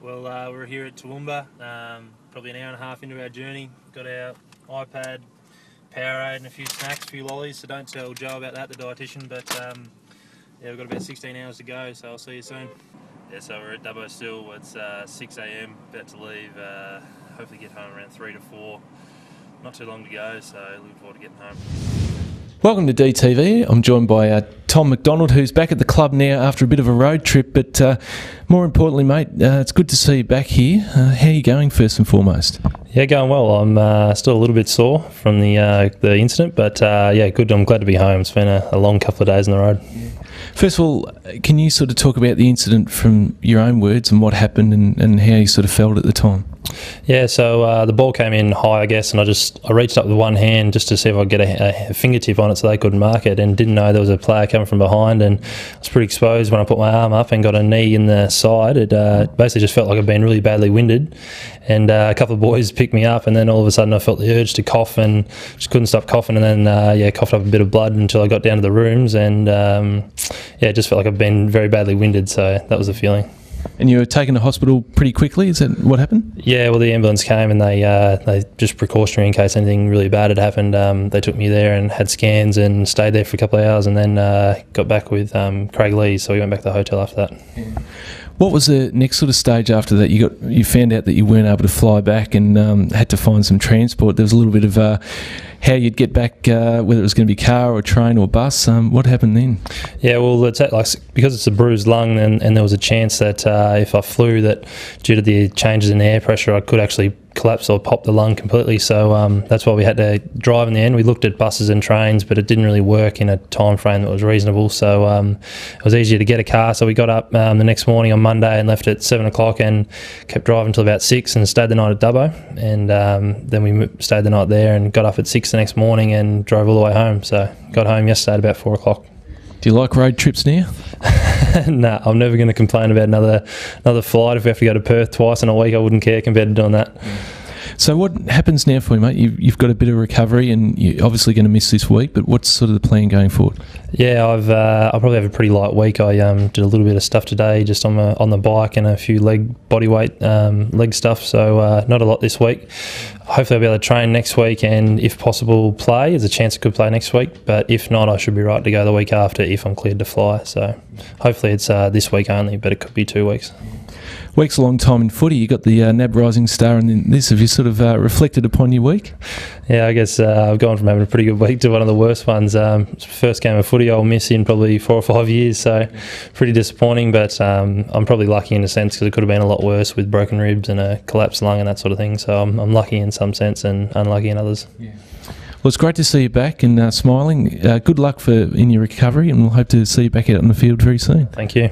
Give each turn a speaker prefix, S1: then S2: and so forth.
S1: Well, we're here at Toowoomba, probably an hour and a half into our journey. Got our iPad, Powerade and a few snacks, a few lollies, so don't tell Joe about that, the dietitian, but yeah, we've got about 16 hours to go, so I'll see you soon. Yeah, so we're at Dubbo still. It's 6 a.m, about to leave, hopefully get home around 3 to 4. Not too long to go, so looking forward to getting home.
S2: Welcome to DTV. I'm joined by Tom McDonald, who's back at the club now after a bit of a road trip, but more importantly, mate, it's good to see you back here. How are you going, first and foremost?
S3: Yeah, going well. I'm still a little bit sore from the incident, but yeah, good. I'm glad to be home. It's been a long couple of days on the road.
S2: Yeah. First of all, can you sort of talk about the incident from your own words and what happened and how you sort of felt at the time?
S3: Yeah, so the ball came in high, I guess, and I reached up with one hand just to see if I could get a fingertip on it so they couldn't mark it, and didn't know there was a player coming from behind, and I was pretty exposed when I put my arm up and got a knee in the side. It basically just felt like I'd been really badly winded, and a couple of boys picked me up, and then all of a sudden I felt the urge to cough and just couldn't stop coughing, and then coughed up a bit of blood until I got down to the rooms, and it just felt like I'd been very badly winded, so that was the feeling.
S2: And you were taken to hospital pretty quickly, is that what happened?
S3: Yeah, well, the ambulance came and they just precautionary in case anything really bad had happened. They took me there and had scans and stayed there for a couple of hours, and then got back with Craig Lee, so we went back to the hotel after that.
S2: Yeah. What was the next sort of stage after that? You found out that you weren't able to fly back and had to find some transport. There was a little bit of how you'd get back, whether it was going to be car or train or bus. What happened then? Yeah, well, because it's a bruised lung, and there was a chance that if I flew, that due to the changes in air pressure, I could actually collapse or pop the lung completely. So that's why we had to drive in the end. We looked at buses and trains, but it didn't really work in a time frame that was reasonable. So it was easier to get a car. So we got up the next morning on Monday and left at 7 o'clock and kept driving until about 6 and stayed the night at Dubbo. And then we stayed the night there and got up at 6 the next morning and drove all the way home. So got home yesterday at about 4 o'clock. Do you like road trips now?
S3: No, I'm never going to complain about another flight. If we have to go to Perth twice in a week, I wouldn't care compared to doing that.
S2: So what happens now for you, mate? You've got a bit of recovery, and you're obviously going to miss this week, but what's sort of the plan going forward? Yeah,
S3: I'll probably have a pretty light week. I did a little bit of stuff today just on the bike and a few body weight leg stuff, so not a lot this week. Hopefully I'll be able to train next week and, if possible, play. There's a chance I could play next week, but if not, I should be right to go the week after if I'm cleared to fly. So hopefully it's this week only, but it could be 2 weeks.
S2: Week's a long time in footy. You got the NAB Rising Star, and then this. Have you sort of reflected upon your week?
S3: Yeah, I guess I've gone from having a pretty good week to one of the worst ones. First game of footy I'll miss in probably 4 or 5 years, so pretty disappointing, but I'm probably lucky in a sense because it could have been a lot worse with broken ribs and a collapsed lung and that sort of thing, so I'm lucky in some sense and unlucky in others. Yeah.
S2: Well, it's great to see you back and smiling. Good luck in your recovery, and we'll hope to see you back out on the field very soon.
S3: Thank you.